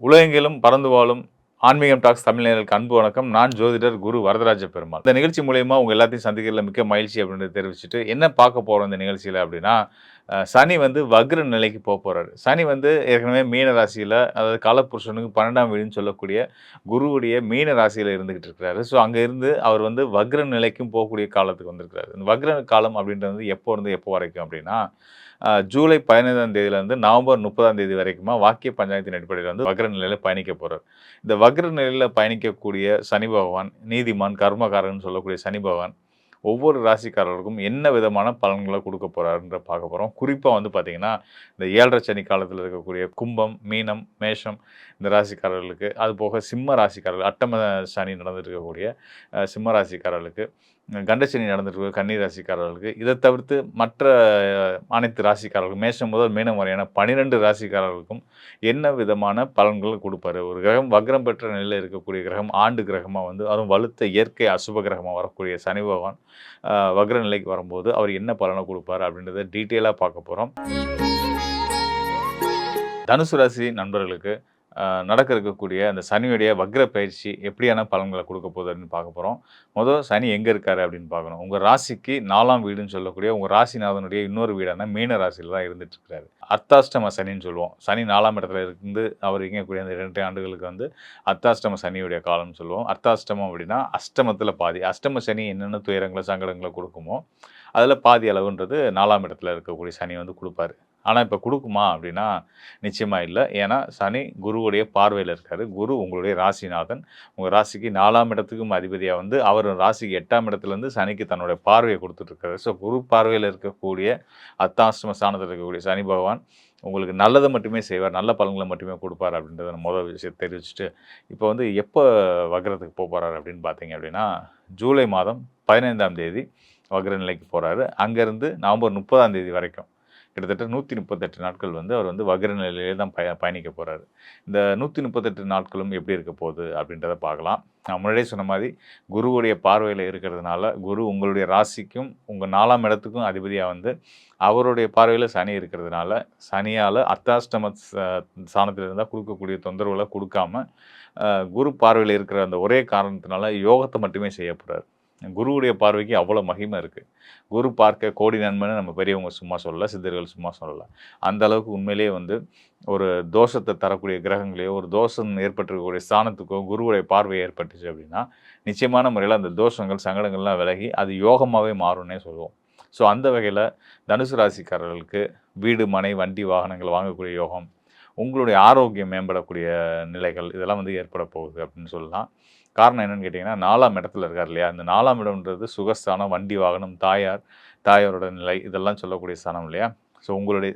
உலகெங்கிலும் பறந்து வாழும் ஆன்மீகம் டாக்ஸ் தமிழ் நேயர்களுக்கு அன்பு வணக்கம். நான் ஜோதிடர் குரு வரதராஜ பெருமாள். இந்த நிகழ்ச்சி மூலியமா உங்க எல்லாத்தையும் சந்திக்கிறதுல மிக்க மகிழ்ச்சி அப்படின்றத தெரிவிச்சுட்டு, என்ன பார்க்க போறோம் இந்த நிகழ்ச்சியில அப்படின்னா, சனி வந்து வக்ர நிலைக்கு போறாரு. சனி வந்து ஏற்கனவே மீன ராசியில, அதாவது காலபுருஷனுக்கு 12ஆம் வீடுன்னு சொல்லக்கூடிய குருவுடைய மீன ராசியில இருந்துகிட்டு இருக்கிறாரு. ஸோ அங்க இருந்து அவர் வந்து வக்ர நிலைக்கும் போகக்கூடிய காலத்துக்கு வந்திருக்கிறாரு. இந்த வக்ர காலம் அப்படின்றது வந்து எப்போ இருந்து எப்போ வரைக்கும் அப்படின்னா, ஜூலை 15ஆம் தேதியிலிருந்து நவம்பர் 30ஆம் தேதி வரைக்குமா வாக்கிய பஞ்சாங்கத்தின் அடிப்படையில வந்து வக்ர நிலையில பயணிக்க போறார். இந்த வக்ர நிலையில பயணிக்கக்கூடிய சனி பகவான், நீதிமான், கர்மகாரன்னு சொல்லக்கூடிய சனி பகவான், ஒவ்வொரு ராசிக்காரருக்கும் என்ன விதமான பலன்கள குடுக்க போறாருன்ற பார்க்க போறோம். குறிப்பா வந்து பார்த்தீங்கன்னா, இந்த 7 சனி காலத்தில இருக்கக்கூடிய கும்பம், மீனம், மேஷம் இந்த ராசிக்காரர்களுக்கு, அதுபோக சிம்ம ராசிக்காரர்கள் அட்டம சனி நடந்துட்டு இருக்கக்கூடிய சிம்ம ராசிக்காரர்களுக்கு, கண்டசனி நடந்துட்டு இருக்க கன்னி ராசிக்காரர்களுக்கு, இத தவிர்த்து மற்ற அனைத்து ராசிக்காரர்களுக்கும் மேஷம் முதல் மீனம் வரையான 12 ராசிக்காரர்களுக்கும் என்ன விதமான பலன்கள் குடுப்பாரு? ஒரு கிரகம் வக்ரம் பெற்ற நிலையில இருக்கக்கூடிய கிரகம், ஆண்டு கிரகமா வந்து அதுவும் வலுத்த இயற்கை அசுப கிரகமா வரக்கூடிய சனி பகவான் வக்ர நிலைக்கு வரும்போது அவர் என்ன பலனை குடுப்பாரு? அப்படின்றத டீட்டெயிலா பார்க்க போறோம். தனுசு ராசி நண்பர்களுக்கு நடக்க இருக்கக்கூடிய அந்த சனியுடைய வக்ர பயிற்சி எப்படியான பலன்கள குடுக்க போகுது அப்படின்னு பார்க்க போறோம். சனி எங்க இருக்காரு அப்படின்னு பார்க்கணும். உங்க ராசிக்கு 4ஆம் வீடுன்னு சொல்லக்கூடிய உங்க ராசிநாதனுடைய இன்னொரு வீடான மீன ராசியில தான் இருந்துட்டு இருக்கிறாரு. அர்த்தாஷ்டம சனின்னு சொல்லுவோம். சனி 4ஆம் இடத்துல இருந்து அவர் இயங்கக்கூடிய அந்த 2 ஆண்டுகளுக்கு வந்து அர்த்தாஷ்டம சனியுடைய காலம்னு சொல்லுவோம். அர்த்தாஷ்டமம் அப்படின்னா அஷ்டமத்துல பாதி. அஷ்டம சனி என்னென்ன துயரங்கள, சங்கடங்கள குடுக்குமோ, அதுல பாதி அளவுன்றது 4ஆம் இடத்துல இருக்கக்கூடிய சனி வந்து குடுப்பாரு. ஆனா இப்ப குடுக்குமா அப்படின்னா, நிச்சயமா இல்ல. ஏன்னா சனி குருவுடைய பார்வையில இருக்காரு. குரு உங்களுடைய ராசிநாதன். உங்க ராசிக்கு 4ஆம் இடத்துக்கும் அதிபதியா வந்து அவர் ராசிக்கு 8ஆம் இடத்துலருந்து சனிக்கு தன்னுடைய பார்வைய குடுத்துட்டு இருக்காரு. ஸோ குரு பார்வையில இருக்கக்கூடிய அர்த்தாஷ்டம ஸ்தானத்துல இருக்கக்கூடிய சனி பகவான் உங்களுக்கு நல்லத மட்டுமே செய்வார். நல்ல பலன்கள மட்டுமே குடுப்பார் அப்படின்றத நான் முதல் விஷயத்த தெரிவிச்சுட்டு, இப்போ வந்து எப்ப வக்ரத்துக்கு போறாரு அப்படின்னு பார்த்தீங்க அப்படின்னா, ஜூலை மாதம் 15ஆம் தேதி வக்ர நிலைக்கு போறாரு. அங்கருந்து நவம்பர் 30ஆம் தேதி வரைக்கும் கிட்டத்தட்ட 138 நாட்கள் வந்து அவர் வந்து வக்ர நிலையிலே தான் பயணிக்க போறாரு. இந்த 138 நாட்களும் எப்படி இருக்க போகுது அப்படின்றத பார்க்கலாம். நான் முன்னாடியே சொன்ன மாரி குருவுடைய பார்வையில இருக்கிறதுனால, குரு உங்களுடைய ராசிக்கும், உங்க 4ஆம் இடத்துக்கும் அதிபதியா வந்து அவருடைய பார்வையில சனி இருக்கிறதுனால, சனியால அர்த்தாஷ்டம ஸ்தானத்தில இருந்தா குடுக்கக்கூடிய தொந்தரவுகள குடுக்காம, குரு பார்வையில இருக்கிற அந்த ஒரே காரணத்தினால யோகத்த மட்டுமே செய்ய போறாரு. குருவுடைய பார்வைக்கு அவ்வளோ மகிமை இருக்கு. குரு பார்க்க கோடி நன்மைன்னு நம்ம பெரியவங்க சும்மா சொல்லல, சித்தர்கள் சும்மா சொல்லல. அந்த அளவுக்கு உண்மையிலேயே வந்து ஒரு தோஷத்த தரக்கூடிய கிரகங்களையோ, ஒரு தோஷம் ஏற்பட்டிருக்கக்கூடிய ஸ்தானத்துக்கோ குருவுடைய பார்வை ஏற்பட்டுச்சு அப்படின்னா, நிச்சயமான முறையில அந்த தோஷங்கள், சங்கடங்கள்லாம் விலகி அது யோகமாவே மாறும்னே சொல்லுவோம். ஸோ அந்த வகையில தனுசு ராசிக்காரர்களுக்கு வீடு, மனை, வண்டி, வாகனங்கள் வாங்கக்கூடிய யோகம், உங்களுடைய ஆரோக்கியம் மேம்படக்கூடிய நிலைகள் இதெல்லாம் வந்து ஏற்பட போகுது அப்படின்னு சொல்லலாம். காரணம் என்னன்னு கேட்டீங்கன்னா, 4ஆம் இடத்துல இருக்கார் இல்லையா? இந்த 4ஆம் இடம்ன்றது சுகஸ்தானம், வண்டி, வாகனம், தாயார், தாயாரோட நிலை இதெல்லாம் சொல்லக்கூடிய ஸ்தானம் இல்லையா? ஸோ உங்களுடைய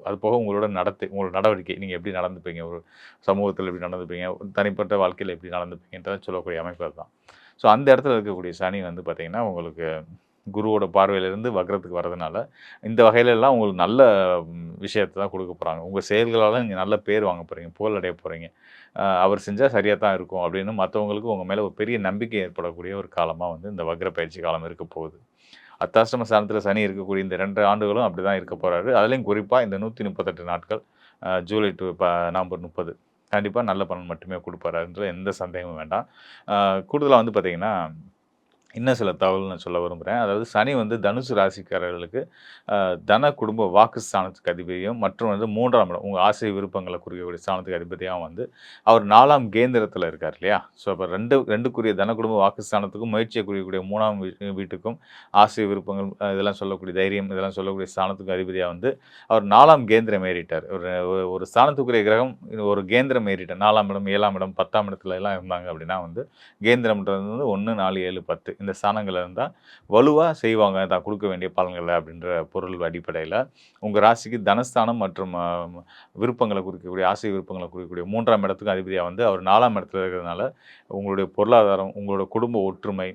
அது போக உங்களோட நடத்தை, உங்களோட நடவடிக்கை, நீங்க எப்படி நடந்துப்பீங்க? ஒரு சமூகத்தில எப்படி நடந்துப்பீங்க? தனிப்பட்ட வாழ்க்கையில எப்படி நடந்துப்பீங்கன்றத சொல்லக்கூடிய அமைப்பு அதுதான். ஸோ அந்த இடத்துல இருக்கக்கூடிய சனி வந்து பார்த்தீங்கன்னா, உங்களுக்கு குருவோட பார்வையிலிருந்து வக்ரத்துக்கு வர்றதுனால, இந்த வகையில எல்லாம் உங்களுக்கு நல்ல விஷயத்த தான் குடுக்க போறாங்க. உங்க செயல்களால நீங்க நல்ல பேர் வாங்க போறீங்க, புகழ் அடைய போறீங்க. அவர் செஞ்சா சரியா தான் இருக்கும் அப்படின்னு மத்தவங்களுக்கு உங்க மேல ஒரு பெரிய நம்பிக்கை ஏற்படக்கூடிய ஒரு காலமா வந்து இந்த வக்ர பயிற்சி காலம் இருக்க போகுது. அர்த்தாஷ்டம ஸ்தானத்தில சனி இருக்கக்கூடிய இந்த 2 ஆண்டுகளும் அப்படிதான் இருக்க போறாரு. அதிலயும் குறிப்பா இந்த 138 நாட்கள் ஜூலை டூ நவம்பர் 30 கண்டிப்பா நல்ல பலன் மட்டுமே குடுப்பாரு. அதுல எந்த சந்தேகமும் வேண்டாம். கூடுதலா வந்து பார்த்தீங்கன்னா இன்னும் சில தகவல் நான் சொல்ல விரும்புறேன். அதாவது சனி வந்து தனுசு ராசிக்காரர்களுக்கு தன, குடும்ப, வாக்குஸ்தானத்துக்கு அதிபதியும் மற்றும் வந்து 3ஆம் இடம், உங்க ஆசை விருப்பங்கள குறிக்கக்கூடிய ஸ்தானத்துக்கு அதிபதியாவும் வந்து அவர் 4ஆம் கேந்திரத்தில இருக்கார் இல்லையா? ஸோ அப்ப 2க்குரிய தன, குடும்ப, வாக்குஸ்தானத்துக்கும் முயற்சிய குறிக்கக்கூடிய 3ஆம் வீட்டுக்கும் ஆசை விருப்பங்கள் இதெல்லாம் சொல்லக்கூடிய தைரியம் இதெல்லாம் சொல்லக்கூடிய ஸ்தானத்துக்கும் அதிபதியா வந்து அவர் 4ஆம் கேந்திரம் ஏறிட்டார். ஒரு ஒரு ஸ்தானத்துக்குரிய கிரகம் ஒரு கேந்திரம் ஏறிட்டார். 4ஆம் இடம், 7ஆம் இடம், 10ஆம் இடத்துல எல்லாம் இருந்தாங்க அப்படின்னா வந்து கேந்திரம்ன்றது வந்து 1, 4, 7, 10 இந்த ஸ்தானங்கள்ல இருந்தா வலுவா செய்வாங்க தான் குடுக்க வேண்டிய பலன்கள அப்படின்ற பொருள் அடிப்படையில, உங்க ராசிக்கு தனஸ்தானம் மற்றும் விருப்பங்கள குறிக்கக்கூடிய, ஆசை விருப்பங்கள குறிக்கக்கூடிய 3ஆம் இடத்துக்கு அதிபதியா வந்து அவர் 4ஆம் இடத்துல இருக்கிறதுனால, உங்களுடைய பொருளாதாரம், உங்களோட குடும்ப ஒற்றுமை,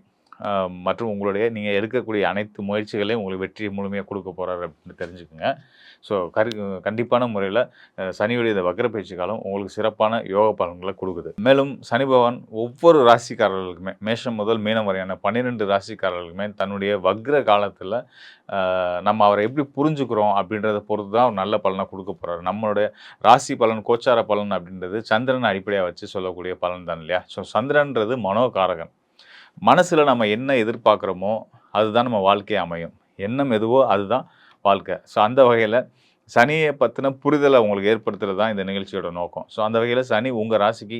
மற்றும் உங்களுடைய நீங்கள் எடுக்கக்கூடிய அனைத்து முயற்சிகளையும் உங்களுக்கு வெற்றி முழுமையாக கொடுக்க போகிறாரு அப்படின்னு தெரிஞ்சுக்கோங்க. ஸோ கண்டிப்பான முறையில் சனியுடைய இந்த வக்ர பயிற்சி காலம் உங்களுக்கு சிறப்பான யோக பலன்களை கொடுக்குது. மேலும் சனி பகவான் ஒவ்வொரு ராசிக்காரர்களுக்குமே மேஷம் முதல் மீனம் வரையான 12 ராசிக்காரர்களுக்குமே தன்னுடைய வக்ர காலத்தில் நம்ம அவரை எப்படி புரிஞ்சுக்கிறோம் அப்படின்றத பொறுத்து தான் நல்ல பலனை கொடுக்க போகிறாரு. நம்மளுடைய ராசி பலன் கோச்சார பலன் அப்படின்றது சந்திரனை அடிப்படையாக வச்சு சொல்லக்கூடிய பலன் தான் இல்லையா? ஸோ சந்திரன்றது மனோகாரகன். மனசில் நம்ம என்ன எதிர்பார்க்குறோமோ அதுதான் நம்ம வாழ்க்கையை அமையும். எண்ணம் எதுவோ அதுதான் வாழ்க்கை. ஸோ அந்த வகையில் சனியை பற்றின புரிதலை உங்களுக்கு ஏற்படுத்துறது தான் இந்த நிகழ்ச்சியோட நோக்கம். ஸோ அந்த வகையில் சனி உங்கள் ராசிக்கு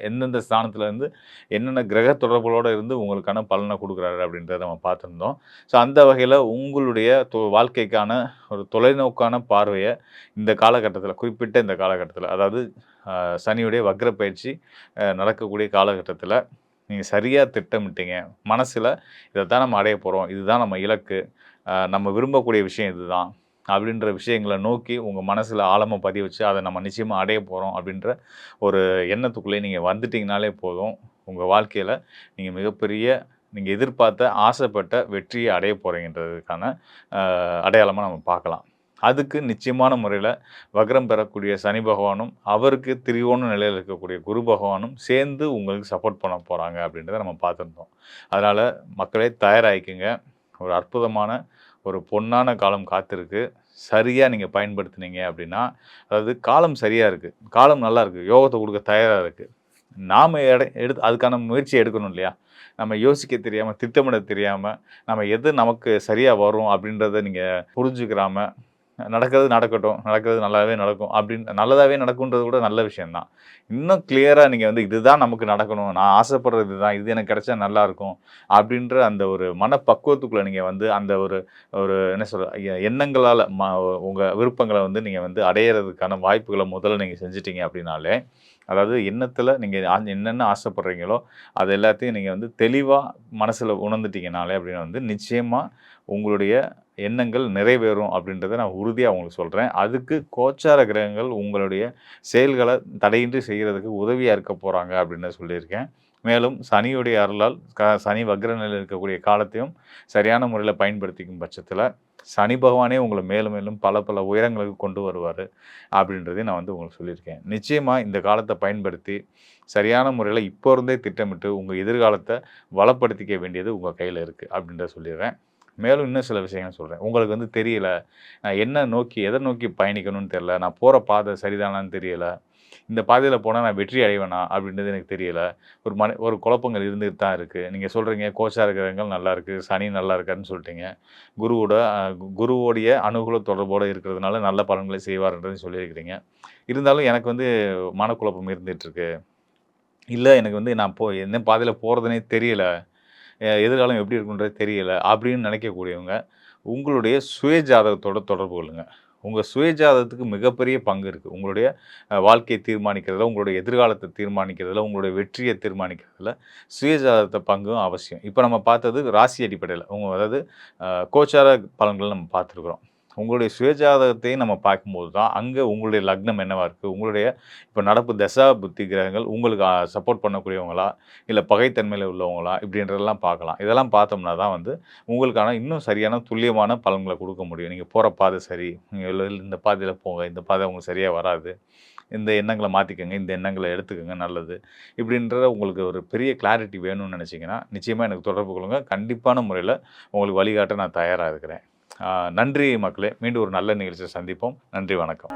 எந்தெந்த ஸ்தானத்துலேருந்து என்னென்ன கிரக தொடர்புகளோடு இருந்து உங்களுக்கான பலனை கொடுக்குறாரு அப்படின்றத நம்ம பார்த்துருந்தோம். ஸோ அந்த வகையில் உங்களுடைய வாழ்க்கைக்கான ஒரு தொலைநோக்கான பார்வையை இந்த காலகட்டத்தில் குறிப்பிட்ட இந்த காலகட்டத்தில் அதாவது சனியுடைய வக்ர பயிற்சி நடக்கக்கூடிய காலகட்டத்தில் நீங்கள் சரியாக திட்டமிட்டீங்க. மனசில் இதை தான் நம்ம அடைய போகிறோம், இதுதான் நம்ம இலக்கு, நம்ம விரும்பக்கூடிய விஷயம் இதுதான் அப்படின்ற விஷயங்களை நோக்கி உங்கள் மனசில் ஆழமாக பதிய வச்சு அதை நம்ம நிச்சயமாக அடைய போகிறோம் அப்படின்ற ஒரு எண்ணத்துக்குள்ளே நீங்கள் வந்துட்டிங்கனாலே போதும். உங்கள் வாழ்க்கையில் நீங்கள் மிகப்பெரிய நீங்கள் எதிர்பார்த்த ஆசைப்பட்ட வெற்றியை அடைய போகிறீங்கன்றதுக்கான அடையாளமாக நம்ம பார்க்கலாம். அதுக்கு நிச்சயமான முறையில் வக்ரம் பெறக்கூடிய சனி பகவானும் அவருக்கு திரிகோண நிலையில் இருக்கக்கூடிய குரு பகவானும் சேர்ந்து உங்களுக்கு சப்போர்ட் பண்ண போகிறாங்க அப்படின்றத நம்ம பார்த்துருந்தோம். அதனால் மக்களே தயாராகிக்குங்க. ஒரு அற்புதமான ஒரு பொன்னான காலம் காத்திருக்கு. சரியாக நீங்கள் பயன்படுத்தினீங்க அப்படின்னா, அதாவது காலம் சரியாக இருக்குது, காலம் நல்லா இருக்குது, யோகத்தை கொடுக்க தயாராக இருக்குது. நாம் அதுக்கான முயற்சி எடுக்கணும் இல்லையா? நம்ம யோசிக்க தெரியாமல், திட்டமிட தெரியாமல், நம்ம எது நமக்கு சரியாக வரும் அப்படின்றத நீங்கள் புரிஞ்சுக்கிறாமல், நடக்கிறது நடக்கட்டும், நடக்கிறது நல்லாவே நடக்கும் அப்படின்னு நல்லதாகவே நடக்குன்றது கூட நல்ல விஷயந்தான். இன்னும் கிளியராக நீங்கள் வந்து இதுதான் நமக்கு நடக்கணும், நான் ஆசைப்படுறது இதுதான், இது எனக்கு கிடைச்சா நல்லாயிருக்கும் அப்படின்ற அந்த ஒரு மனப்பக்குவத்துக்குள்ளே நீங்கள் வந்து அந்த ஒரு என்ன சொல்கிற எண்ணங்களால் உங்கள் விருப்பங்களை வந்து நீங்கள் வந்து அடையிறதுக்கான வாய்ப்புகளை முதல்ல நீங்கள் செஞ்சிட்டிங்க அப்படின்னாலே, அதாவது எண்ணத்தில் நீங்கள் என்னென்ன ஆசைப்படுறீங்களோ அது எல்லாத்தையும் நீங்கள் வந்து தெளிவாக மனசில் உணர்ந்துட்டிங்கனாலே அப்படின்னு வந்து நிச்சயமாக உங்களுடைய எண்ணங்கள் நிறைவேறும் அப்படின்றத நான் உறுதியாக உங்களுக்கு சொல்கிறேன். அதுக்கு கோச்சார கிரகங்கள் உங்களுடைய செயல்களை தடையின்றி செய்கிறதுக்கு உதவியாக இருக்க போகிறாங்க அப்படின்னு சொல்லியிருக்கேன். மேலும் சனியுடைய அருளால் சனி வக்ர நிலையில் இருக்கக்கூடிய காலத்தையும் சரியான முறையில் பயன்படுத்திக்கும் பட்சத்தில் சனி பகவானே உங்களை மேலும் மேலும் பல பல உயரங்களுக்கு கொண்டு வருவார் அப்படின்றதையும் நான் வந்து உங்களுக்கு சொல்லியிருக்கேன். நிச்சயமாக இந்த காலத்தை பயன்படுத்தி சரியான முறையில் இப்போ இருந்தே திட்டமிட்டு உங்கள் எதிர்காலத்தை வளப்படுத்திக்க வேண்டியது உங்கள் கையில் இருக்குது அப்படின்றத சொல்லிடுறேன். மேலும் இன்னும் சில விஷயங்கள் சொல்கிறேன். உங்களுக்கு வந்து தெரியல, நான் எதை நோக்கி பயணிக்கணும்னு தெரியல, நான் போகிற பாதை சரிதானான்னு தெரியலை, இந்த பாதையில் போனால் நான் வெற்றி அடைவேனா அப்படின்றது எனக்கு தெரியலை, ஒரு குழப்பங்கள் இருந்துகிட்டு தான் இருக்குது. நீங்கள் சொல்கிறீங்க கோச்சார கிரகங்கள் நல்லா இருக்குது, சனி நல்லா இருக்காருன்னு சொல்லிட்டீங்க, குருவோடைய அனுகூல தொடர்போடு இருக்கிறதுனால நல்ல பலன்களை செய்வார்ன்றதையும் சொல்லியிருக்கிறீங்க. இருந்தாலும் எனக்கு வந்து மனக்குழப்பம் இருந்துகிட்ருக்கு, இல்லை எனக்கு வந்து நான் என்ன பாதையில் போகிறதுனே தெரியல, எதிர்காலம் எப்படி இருக்குன்றது தெரியல அப்படின்னு நினைக்கக்கூடியவங்க உங்களுடைய சுய ஜாதகத்தோட தொடர்பு கொள்ளுங்க. உங்கள் சுய ஜாதகத்துக்கு மிகப்பெரிய பங்கு இருக்குது. உங்களுடைய வாழ்க்கையை தீர்மானிக்கிறதுல, உங்களுடைய எதிர்காலத்தை தீர்மானிக்கிறதுல, உங்களுடைய வெற்றியை தீர்மானிக்கிறதுல சுய ஜாதகத்தை பங்கும் அவசியம். இப்போ நம்ம பார்த்தது ராசி அடிப்படையில் அதாவது கோச்சார பலன்களை நம்ம பார்த்துருக்குறோம். உங்களுடைய சுயஜாதகத்தையும் நம்ம பார்க்கும்போது தான் அங்கே உங்களுடைய லக்னம் என்னவாக இருக்குது, உங்களுடைய இப்போ நடப்பு தசா புத்தி கிரகங்கள் உங்களுக்கு சப்போர்ட் பண்ணக்கூடியவங்களா இல்லை பகைத்தன்மையில் உள்ளவங்களா இப்படின்றதெல்லாம் பார்க்கலாம். இதெல்லாம் பார்த்தோம்னா தான் வந்து உங்களுக்கான இன்னும் சரியான துல்லியமான பலன்களை கொடுக்க முடியும். நீங்கள் போகிற பாதை சரி, நீங்கள் இந்த பாதையில் போங்க, இந்த பாதை உங்களுக்கு சரியாக வராது, இந்த எண்ணங்களை மாற்றிக்கோங்க, இந்த எண்ணங்களை எடுத்துக்கோங்க நல்லது, இப்படின்ற உங்களுக்கு ஒரு பெரிய கிளாரிட்டி வேணும்னு நினச்சிங்கன்னா நிச்சயமாக எனக்கு தொடர்பு கொள்ளுங்கள். கண்டிப்பான முறையில் உங்களுக்கு வழிகாட்ட நான் தயாராக இருக்கிறேன். நன்றி மக்களே. மீண்டும் ஒரு நல்ல நிகழ்ச்சியை சந்திப்போம். நன்றி, வணக்கம்.